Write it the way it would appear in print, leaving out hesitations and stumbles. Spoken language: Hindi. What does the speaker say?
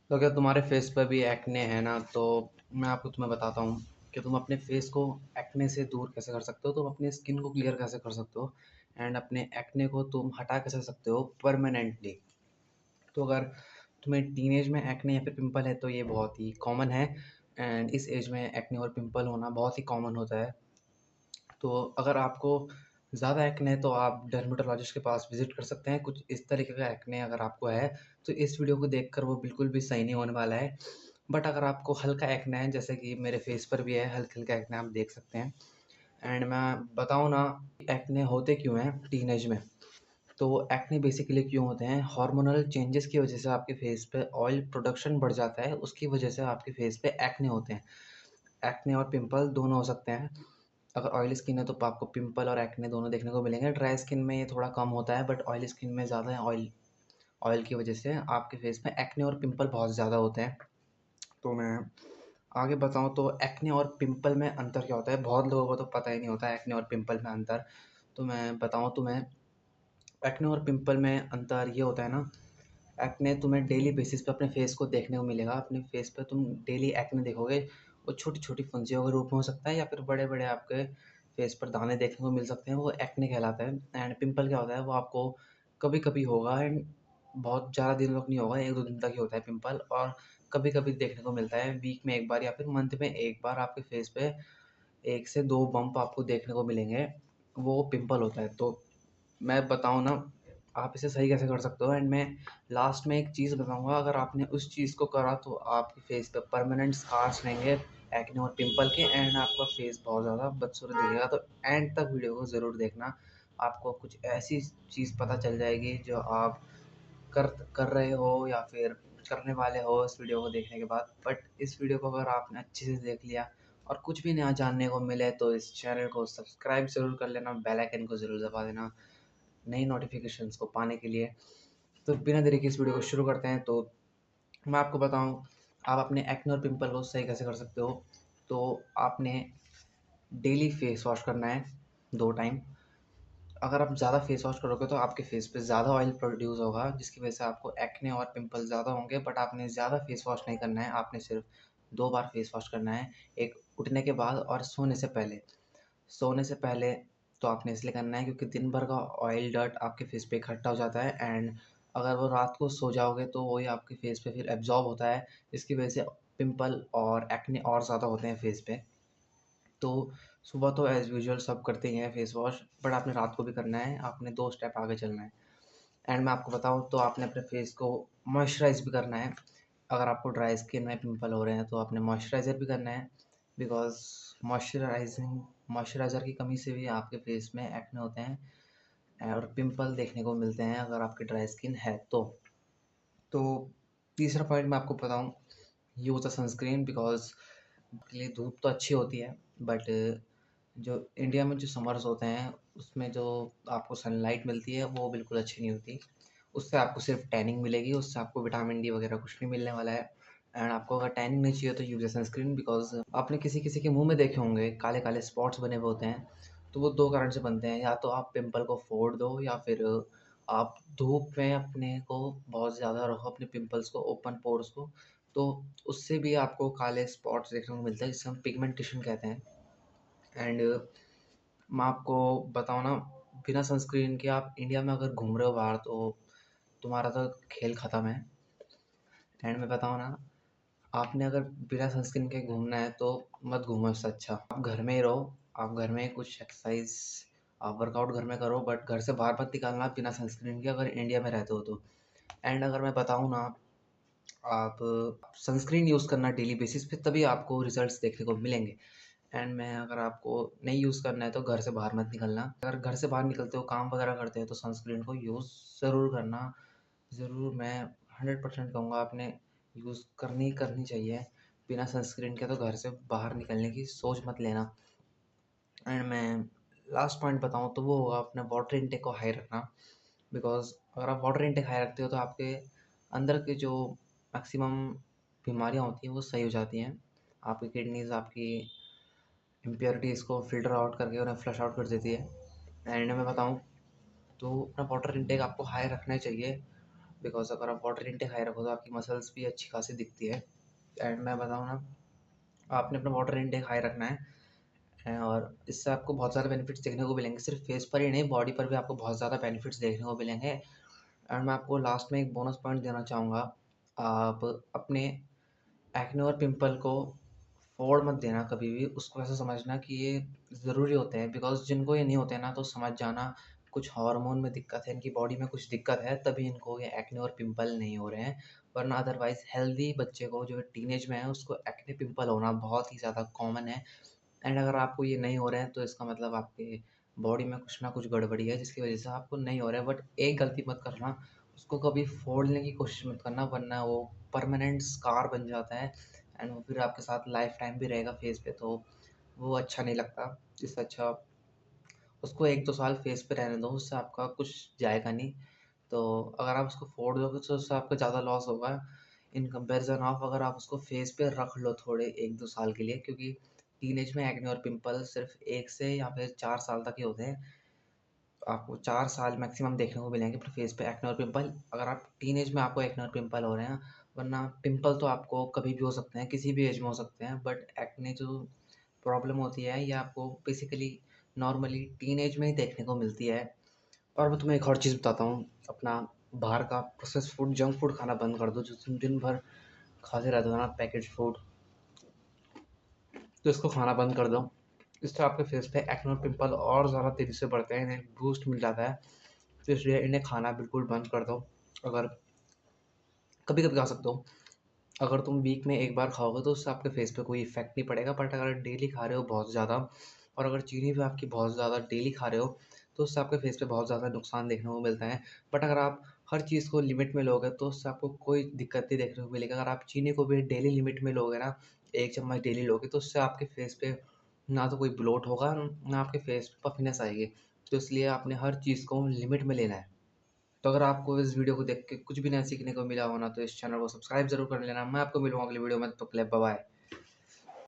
तो अगर तुम्हारे फेस पे भी एक्ने है ना, तो मैं आपको तुम्हें बताता हूँ कि तुम अपने फेस को एक्ने से दूर कैसे कर सकते हो, तुम अपनी स्किन को क्लियर कैसे कर सकते हो एंड अपने एक्ने को तुम हटा कैसे सकते हो परमानेंटली। तो अगर तुम्हें टीनेज में एक्ने या फिर पिंपल है तो ये बहुत ही कॉमन है एंड इस एज में एक्ने और पिंपल होना बहुत ही कॉमन होता है। तो अगर आपको ज़्यादा एक्ने है तो आप डर्मेटोलॉजिस्ट के पास विज़िट कर सकते हैं। कुछ इस तरीके का एक्ने अगर आपको है तो इस वीडियो को देखकर वो बिल्कुल भी सही नहीं होने वाला है। बट अगर आपको हल्का एक्ने है, जैसे कि मेरे फेस पर भी है, हल्के-हल्के एक्ने आप देख सकते हैं। एंड मैं बताऊँ ना, एक्ने होते क्यों हैं टीनेज में? तो एक्ने बेसिकली क्यों होते हैं? हार्मोनल चेंजेस की वजह से आपके फेस पे ऑयल प्रोडक्शन बढ़ जाता है, उसकी वजह से आपके फेस पे एक्ने होते हैं। एक्ने और पिंपल दोनों हो सकते हैं। अगर ऑयली स्किन है तो आपको पिंपल और एक्ने दोनों देखने को मिलेंगे। ड्राई स्किन में ये थोड़ा कम होता है, बट ऑयली स्किन में ज़्यादा है। ऑयल ऑयल की वजह से आपके फेस में एक्ने और पिंपल बहुत ज़्यादा होते हैं। तो मैं आगे बताऊँ तो एक्ने और पिंपल में अंतर क्या होता है? बहुत लोगों को तो पता ही नहीं होता है एक्ने और पिंपल में अंतर। तो मैं बताऊँ तुम्हें, एक्ने और पिंपल में अंतर ये होता है ना, एक्ने तुम्हें डेली बेसिस पे अपने फेस को देखने को मिलेगा। अपने फेस पे तुम डेली एक्ने देखोगे। वो छोटी-छोटी फुंसियों के रूप में हो सकता है या फिर बड़े-बड़े आपके फेस पर दाने देखने को मिल सकते हैं, वो एक्ने कहलाता है। एंड पिंपल क्या होता है, वो आपको कभी-कभी होगा एंड बहुत ज़्यादा दिन तक नहीं होगा, 1-2 दिन तक ही होता है पिंपल, और कभी-कभी देखने को मिलता है वीक में 1 बार या फिर मंथ में 1 बार आपके फेस पे 1 से 2 बम्प आपको देखने को मिलेंगे, वो पिंपल होता है। तो मैं बताऊँ ना, आप इसे सही कैसे कर सकते हो एंड मैं लास्ट में एक चीज़ बताऊँगा, अगर आपने उस चीज़ को करा तो आपके फेस पे परमानेंट स्कार्स रहेंगे एक्ने और पिंपल के, एंड आपका फेस बहुत ज़्यादा बदसूरत दिखेगा। तो एंड तक वीडियो को ज़रूर देखना, आपको कुछ ऐसी चीज़ पता चल जाएगी जो आप कर कर रहे हो या फिर करने वाले हो इस वीडियो को देखने के बाद। बट इस वीडियो को अगर आपने अच्छे से देख लिया और कुछ भी नया जानने को मिले तो इस चैनल को सब्सक्राइब ज़रूर कर लेना, बेल आइकन को ज़रूर दबा देना नई नोटिफिकेशंस को पाने के लिए। तो बिना देरी के इस वीडियो को शुरू करते हैं। तो मैं आपको बताऊं, आप अपने एक्ने और पिंपल को सही कैसे कर सकते हो। तो आपने डेली फेस वॉश करना है 2 टाइम। अगर आप ज़्यादा फेस वॉश करोगे तो आपके फेस पे ज़्यादा ऑयल प्रोड्यूस होगा, जिसकी वजह से आपको एक्ने और पिंपल ज़्यादा होंगे। बट आपने ज़्यादा फेस वॉश नहीं करना है, आपने सिर्फ 2 बार फेस वॉश करना है, एक उठने के बाद और सोने से पहले। सोने से पहले तो आपने इसलिए करना है क्योंकि दिन भर का ऑयल डर्ट आपके फेस पे इकट्ठा हो जाता है एंड अगर वो रात को सो जाओगे तो वही आपके फेस पे फिर एब्जॉर्ब होता है, जिसकी वजह से पिंपल और एक्ने और ज़्यादा होते हैं फेस पे। तो सुबह तो एज़ यूजुअल सब करते ही हैं फेस वॉश, बट आपने रात को भी करना है, आपने 2 स्टेप आगे चलना है। एंड मैं आपको बताऊँ तो आपने अपने फेस को मॉइस्चराइज़ भी करना है। अगर आपको ड्राई स्किन में पिंपल हो रहे हैं तो आपने मॉइस्चराइज़र भी करना है, बिकॉज़ मॉइस्चराइज़र की कमी से भी आपके फेस में एक्ने होते हैं और पिंपल देखने को मिलते हैं अगर आपकी ड्राई स्किन है तो। तो तीसरा पॉइंट मैं आपको बताऊँ, यूज़ अ सनस्क्रीन, बिकॉज़ के लिए धूप तो अच्छी होती है, बट जो इंडिया में जो समर्स होते हैं उसमें जो आपको सनलाइट मिलती है वो बिल्कुल अच्छी नहीं होती। उससे आपको सिर्फ टैनिंग मिलेगी, उससे आपको विटामिन डी वगैरह कुछ नहीं मिलने वाला है। एंड आपको अगर टैनिंग नहीं चाहिए तो यूज़ अ सनस्क्रीन, बिकॉज़ आपने किसी किसी के मुंह में देखे होंगे काले काले स्पॉट्स बने हुए होते हैं। तो वो 2 कारण से बनते हैं, या तो आप पिंपल को फोड़ दो या फिर आप धूप में अपने को बहुत ज़्यादा रखो, अपने पिंपल्स को, ओपन पोर्स को, तो उससे भी आपको काले स्पॉट्स देखने को मिलते हैं, जिसे हम पिगमेंटेशन कहते हैं। एंड मैं आपको बताऊँ ना, बिना सनस्क्रीन के आप इंडिया में अगर घूम रहे हो बाहर तो तुम्हारा तो खेल ख़त्म है। एंड मैं बताऊँ ना, आपने अगर बिना सनस्क्रीन के घूमना है तो मत घूमो, इससे अच्छा आप घर में ही रहो। आप घर में कुछ एक्सरसाइज, आप वर्कआउट घर में करो, बट घर से बाहर मत निकालना बिना सनस्क्रीन के, अगर इंडिया में रहते हो तो। एंड अगर मैं बताऊँ ना, आप सनस्क्रीन यूज़ करना डेली बेसिस पे, तभी आपको रिजल्ट्स देखने को मिलेंगे। एंड मैं अगर आपको नहीं यूज़ करना है तो घर से बाहर मत निकलना। अगर घर से बाहर निकलते हो, काम वगैरह करते हो, तो सनस्क्रीन को यूज़ ज़रूर करना। ज़रूर, मैं 100% कहूँगा आपने यूज़ करनी चाहिए। बिना सनस्क्रीन के तो घर से बाहर निकलने की सोच मत लेना। एंड मैं लास्ट पॉइंट बताऊँ तो वो होगा अपने वाटर इनटेक को हाई रखना, बिकॉज़ अगर आप वाटर इनटेक हाई रखते हो तो आपके अंदर के जो मैक्सिमम बीमारियाँ होती हैं वो सही हो जाती हैं। आपकी किडनीज़ आपकी इम्प्योरिटीज़ को फ़िल्टर आउट करके उन्हें फ्लश आउट कर देती है। एंड मैं बताऊँ तो अपना वाटर इनटेक आपको हाई रखना ही चाहिए। बिकॉज़ अगर आप वाटर इंटेक हाई रखो तो आपकी मसल्स भी अच्छी खासी दिखती है। एंड मैं बताऊँ ना, आपने अपना वाटर इंटेक हाई रखना है और इससे आपको बहुत ज़्यादा बेनिफिट्स देखने को मिलेंगे। सिर्फ फेस पर ही नहीं, बॉडी पर भी आपको बहुत ज़्यादा बेनिफिट्स देखने को मिलेंगे। एंड मैं आपको लास्ट में एक बोनस पॉइंट देना चाहूँगा। आप अपने एक्ने और पिंपल को फोड़ मत देना कभी भी। उसको ऐसा समझना कि ये ज़रूरी होते हैं, बिकॉज़ जिनको ये नहीं होते हैं ना, तो समझ जाना कुछ हार्मोन में दिक्कत है, इनकी बॉडी में कुछ दिक्कत है, तभी इनको ये एक्ने और पिंपल नहीं हो रहे हैं। वरना अदरवाइज़ हेल्दी बच्चे को, जो टीनेज में है, उसको एक्ने पिंपल होना बहुत ही ज़्यादा कॉमन है। एंड अगर आपको ये नहीं हो रहे हैं तो इसका मतलब आपके बॉडी में कुछ ना कुछ गड़बड़ी है, जिसकी वजह से आपको नहीं हो रहा है। बट एक गलती मत करना, उसको कभी फोड़ने की कोशिश मत करना, वरना वो परमानेंट स्कार बन जाता है एंड वो फिर आपके साथ लाइफ टाइम भी रहेगा फेस पे, तो वो अच्छा नहीं लगता। इससे अच्छा उसको 1-2 साल फेस पे रहने दो, उससे आपका कुछ जाएगा नहीं। तो अगर आप उसको फोड़ दोगे तो उससे आपका ज़्यादा लॉस होगा इन कंपैरिज़न ऑफ अगर आप उसको फेस पे रख लो थोड़े 1-2 साल के लिए, क्योंकि टीनेज में एक्ने और पिंपल सिर्फ 1 से या फिर 4 साल तक ही होते हैं। आपको 4 साल मैक्सिमम देखने को मिलेंगे फिर फेस पे एक्ने और पिंपल, अगर आप टीनेज में आपको एक्ने और पिंपल हो रहे हैं। वरना पिंपल तो आपको कभी भी हो सकते हैं, किसी भी एज में हो सकते हैं, बट एक्ने जो प्रॉब्लम होती है ये आपको बेसिकली नॉर्मली टीनेज में ही देखने को मिलती है। और मैं तुम्हें एक और चीज़ बताता हूँ, अपना बाहर का प्रोसेस फूड, जंक फूड खाना बंद कर दो, जो तुम दिन भर खाते रहते हो ना, पैकेज फूड, तो इसको खाना बंद कर दो। इससे आपके फेस पे एक्ने और पिंपल और ज़्यादा तेज़ी से बढ़ते हैं, इन्हें बूस्ट मिल जाता है। तो इसलिए इन्हें खाना बिल्कुल बंद कर दो। अगर कभी कभी खा सकते हो, अगर तुम वीक में एक बार खाओगे तो उससे आपके फेस पे कोई इफेक्ट नहीं पड़ेगा, बट अगर डेली खा रहे हो बहुत ज़्यादा, और अगर चीनी भी आपकी बहुत ज़्यादा डेली खा रहे हो, तो उससे आपके फेस पे बहुत ज़्यादा नुकसान देखने को मिलता है। बट अगर आप हर चीज़ को लिमिट में लोगे तो उससे आपको कोई दिक्कत नहीं देखने को मिलेगी। अगर आप चीनी को भी डेली लिमिट में लोगे ना, 1 चम्मच डेली लोगे, तो उससे आपके फेस पे ना तो कोई ब्लोट होगा, ना आपके फेस पे पफिनेस आएगी। तो इसलिए आपने हर चीज़ को लिमिट में लेना है। तो अगर आपको इस वीडियो को देख के कुछ भी नया सीखने को मिला हो ना, तो इस चैनल को सब्सक्राइब जरूर कर लेना। मैं आपको मिलूंगा अगली वीडियो में, तो बाय बाय।